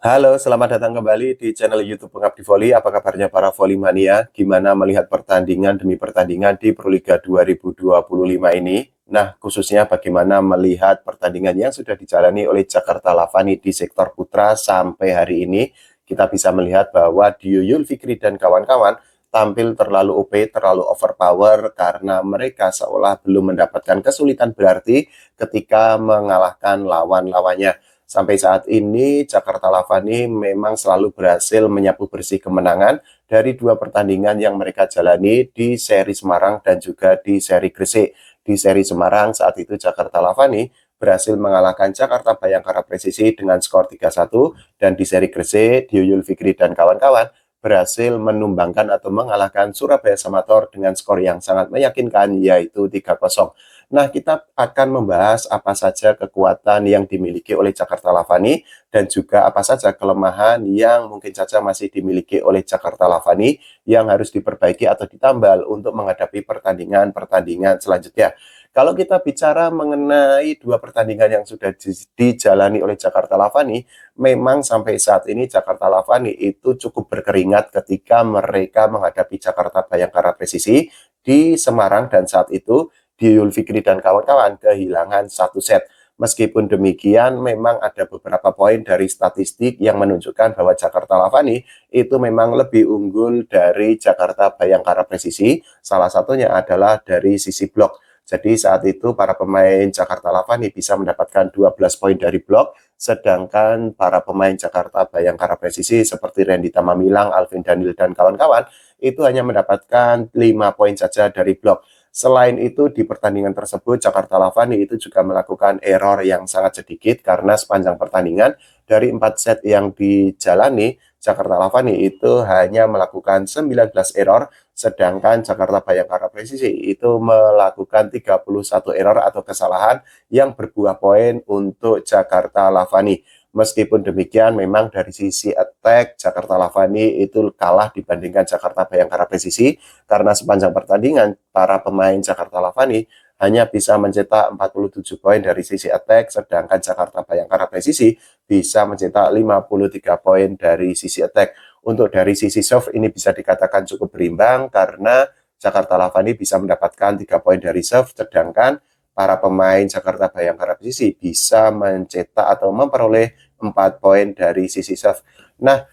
Halo, selamat datang kembali di channel YouTube Pengabdi Voli. Apa kabarnya para voli mania? Gimana melihat pertandingan demi pertandingan di Proliga 2025 ini? Nah, khususnya bagaimana melihat pertandingan yang sudah dijalani oleh Jakarta Lavani di sektor putra sampai hari ini? Kita bisa melihat bahwa Dio Yulfikri dan kawan-kawan tampil terlalu OP, terlalu overpower karena mereka seolah belum mendapatkan kesulitan berarti ketika mengalahkan lawan-lawannya. Sampai saat ini Jakarta Lavani memang selalu berhasil menyapu bersih kemenangan dari dua pertandingan yang mereka jalani di seri Semarang dan juga di seri Gresik. Di seri Semarang saat itu Jakarta Lavani berhasil mengalahkan Jakarta Bayangkara Presisi dengan skor 3-1 dan di seri Gresik Dio Fikri dan kawan-kawan berhasil menumbangkan atau mengalahkan Surabaya Samator dengan skor yang sangat meyakinkan yaitu 3-0. Nah, kita akan membahas apa saja kekuatan yang dimiliki oleh Jakarta Lavani dan juga apa saja kelemahan yang mungkin saja masih dimiliki oleh Jakarta Lavani yang harus diperbaiki atau ditambal untuk menghadapi pertandingan-pertandingan selanjutnya. Kalau kita bicara mengenai dua pertandingan yang sudah dijalani oleh Jakarta Lavani, memang sampai saat ini Jakarta Lavani itu cukup berkeringat ketika mereka menghadapi Jakarta Bayangkara Presisi di Semarang dan saat itu Dio Fikri dan kawan-kawan kehilangan satu set. Meskipun demikian, memang ada beberapa poin dari statistik yang menunjukkan bahwa Jakarta Lavani itu memang lebih unggul dari Jakarta Bayangkara Presisi. Salah satunya adalah dari sisi blok. Jadi saat itu para pemain Jakarta Lavani bisa mendapatkan 12 poin dari blok, sedangkan para pemain Jakarta Bayangkara Presisi seperti Randy Tamamilang, Alvin Daniel, dan kawan-kawan itu hanya mendapatkan 5 poin saja dari blok. Selain itu, di pertandingan tersebut, Jakarta Lavani itu juga melakukan error yang sangat sedikit karena sepanjang pertandingan dari 4 set yang dijalani, Jakarta Lavani itu hanya melakukan 19 error, sedangkan Jakarta Bayangkara Presisi itu melakukan 31 error atau kesalahan yang berbuah poin untuk Jakarta Lavani. Meskipun demikian, memang dari sisi attack, Jakarta Lavani itu kalah dibandingkan Jakarta Bayangkara Presisi, karena sepanjang pertandingan, para pemain Jakarta Lavani hanya bisa mencetak 47 poin dari sisi attack, sedangkan Jakarta Bayangkara Presisi bisa mencetak 53 poin dari sisi attack. Untuk dari sisi serve ini bisa dikatakan cukup berimbang, karena Jakarta Lavani bisa mendapatkan 3 poin dari serve, sedangkan para pemain Jakarta Bayangkara Presisi bisa mencetak atau memperoleh 4 poin dari sisi serve. Nah,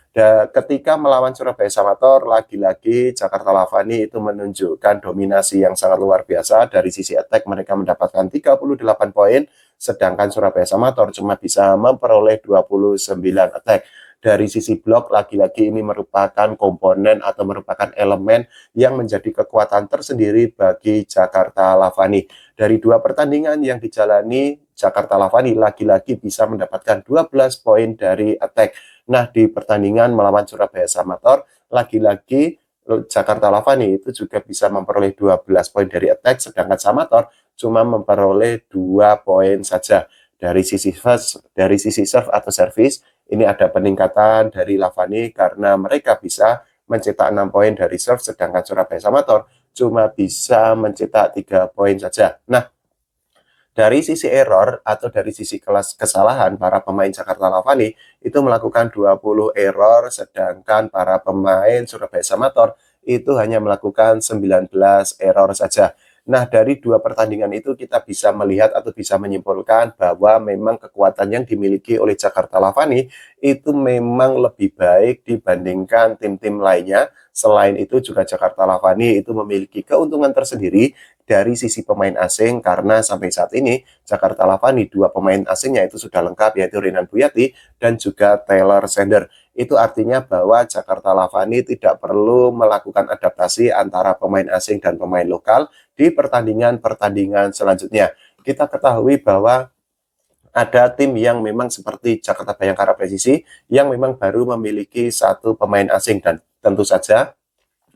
ketika melawan Surabaya Samator, lagi-lagi Jakarta Lavani itu menunjukkan dominasi yang sangat luar biasa. Dari sisi attack mereka mendapatkan 38 poin, sedangkan Surabaya Samator cuma bisa memperoleh 29 attack. Dari sisi blok, lagi-lagi ini merupakan komponen atau merupakan elemen yang menjadi kekuatan tersendiri bagi Jakarta Lavani. Dari dua pertandingan yang dijalani, Jakarta Lavani lagi-lagi bisa mendapatkan 12 poin dari attack. Nah, di pertandingan melawan Surabaya Samator, lagi-lagi Jakarta Lavani itu juga bisa memperoleh 12 poin dari attack, sedangkan Samator cuma memperoleh 2 poin saja. Dari sisi serve atau service, ini ada peningkatan dari Lavani karena mereka bisa mencetak 6 poin dari serve, sedangkan Surabaya Samator cuma bisa mencetak 3 poin saja. Nah, dari sisi error atau dari sisi kelas kesalahan, para pemain Jakarta Lavani itu melakukan 20 error, sedangkan para pemain Surabaya Samator itu hanya melakukan 19 error saja. Nah, dari dua pertandingan itu kita bisa melihat atau bisa menyimpulkan bahwa memang kekuatan yang dimiliki oleh Jakarta Lavani itu memang lebih baik dibandingkan tim-tim lainnya. Selain itu juga Jakarta Lavani itu memiliki keuntungan tersendiri dari sisi pemain asing karena sampai saat ini Jakarta Lavani dua pemain asingnya itu sudah lengkap yaitu Renan Buyati dan juga Taylor Sander. Itu artinya bahwa Jakarta Lavani tidak perlu melakukan adaptasi antara pemain asing dan pemain lokal di pertandingan-pertandingan selanjutnya. Kita ketahui bahwa ada tim yang memang seperti Jakarta Bayangkara Presisi yang memang baru memiliki satu pemain asing dan tentu saja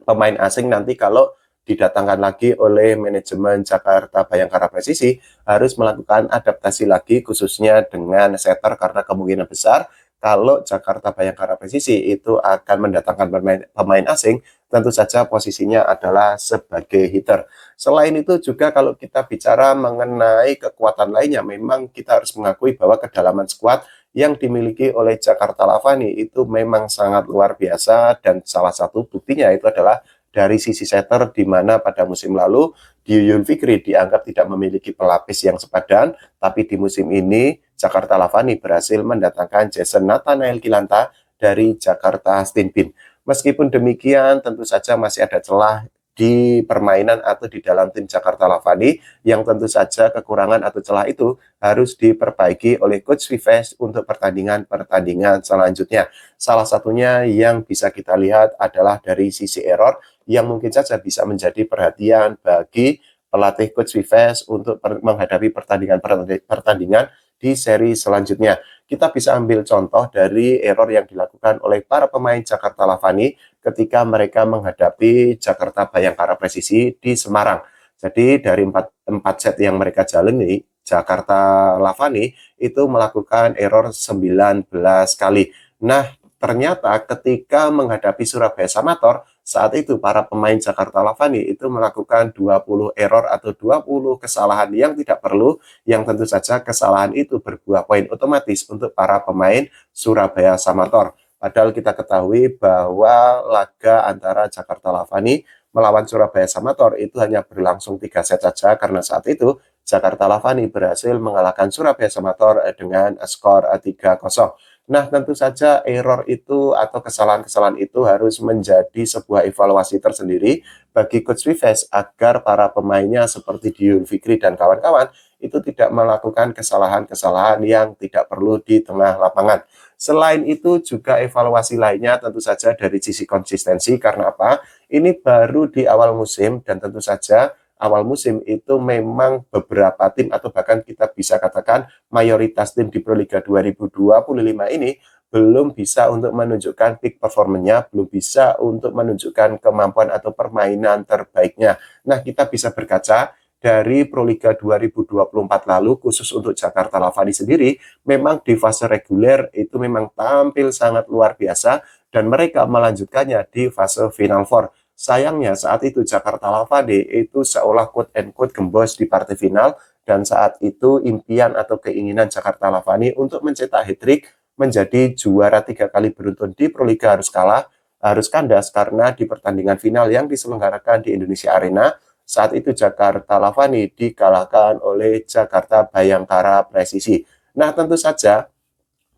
pemain asing nanti kalau didatangkan lagi oleh manajemen Jakarta Bayangkara Presisi harus melakukan adaptasi lagi khususnya dengan setter karena kemungkinan besar kalau Jakarta Bayangkara Presisi itu akan mendatangkan pemain asing, tentu saja posisinya adalah sebagai hitter. Selain itu juga kalau kita bicara mengenai kekuatan lainnya, memang kita harus mengakui bahwa kedalaman skuad yang dimiliki oleh Jakarta Lavani itu memang sangat luar biasa, dan salah satu buktinya itu adalah dari sisi setter, di mana pada musim lalu Yuyun Fikri dianggap tidak memiliki pelapis yang sepadan, tapi di musim ini Jakarta Lavani berhasil mendatangkan Jason Nathanael Gilanta dari Jakarta Stinbin. Meskipun demikian, tentu saja masih ada celah di permainan atau di dalam tim Jakarta Lavani, yang tentu saja kekurangan atau celah itu harus diperbaiki oleh Coach Vives untuk pertandingan-pertandingan selanjutnya. Salah satunya yang bisa kita lihat adalah dari sisi error, yang mungkin saja bisa menjadi perhatian bagi pelatih Coach Vives untuk menghadapi pertandingan di seri selanjutnya. Kita bisa ambil contoh dari error yang dilakukan oleh para pemain Jakarta Lavani ketika mereka menghadapi Jakarta Bayangkara Presisi di Semarang. Jadi dari 4 set yang mereka jalani, Jakarta Lavani itu melakukan error 19 kali. Nah, ternyata ketika menghadapi Surabaya Samator, saat itu para pemain Jakarta Lavani itu melakukan 20 error atau 20 kesalahan yang tidak perlu, yang tentu saja kesalahan itu berbuah poin otomatis untuk para pemain Surabaya Samator. Padahal kita ketahui bahwa laga antara Jakarta Lavani melawan Surabaya Samator itu hanya berlangsung 3 set saja, karena saat itu Jakarta Lavani berhasil mengalahkan Surabaya Samator dengan skor 3-0. Nah, tentu saja error itu atau kesalahan-kesalahan itu harus menjadi sebuah evaluasi tersendiri bagi Coach Vives agar para pemainnya seperti Yuyun Fikri dan kawan-kawan itu tidak melakukan kesalahan-kesalahan yang tidak perlu di tengah lapangan. Selain itu juga evaluasi lainnya tentu saja dari sisi konsistensi, karena apa? Ini baru di awal musim, dan tentu saja awal musim itu memang beberapa tim atau bahkan kita bisa katakan mayoritas tim di Proliga 2025 ini belum bisa untuk menunjukkan peak performanya, belum bisa untuk menunjukkan kemampuan atau permainan terbaiknya. Nah, kita bisa berkaca dari Proliga 2024 lalu, khusus untuk Jakarta Lavani sendiri, memang di fase reguler itu memang tampil sangat luar biasa, dan mereka melanjutkannya di fase Final Four. Sayangnya saat itu Jakarta Lavani itu seolah quote and quote gembos di partai final, dan saat itu impian atau keinginan Jakarta Lavani untuk mencetak hat-trick, menjadi juara 3 kali beruntun di Proliga harus kandas karena di pertandingan final yang diselenggarakan di Indonesia Arena, saat itu Jakarta Lavani dikalahkan oleh Jakarta Bayangkara Presisi. Nah, tentu saja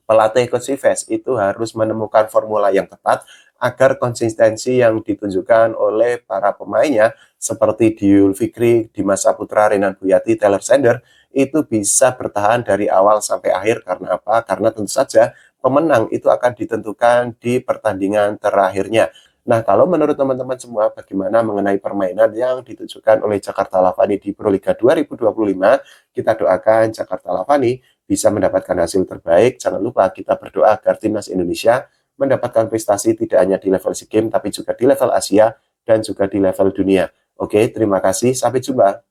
pelatih Coach Vives itu harus menemukan formula yang tepat agar konsistensi yang ditunjukkan oleh para pemainnya seperti Yuyun Fikri, Dimas Saputra, Renan Buyati, Taylor Sander itu bisa bertahan dari awal sampai akhir. Karena apa? Karena tentu saja pemenang itu akan ditentukan di pertandingan terakhirnya. Nah, kalau menurut teman-teman semua, bagaimana mengenai permainan yang ditunjukkan oleh Jakarta Lavani di Proliga 2025? Kita doakan Jakarta Lavani bisa mendapatkan hasil terbaik. Jangan lupa kita berdoa agar timnas Indonesia mendapatkan prestasi tidak hanya di level SEA Games, tapi juga di level Asia dan juga di level dunia. Oke, terima kasih. Sampai jumpa.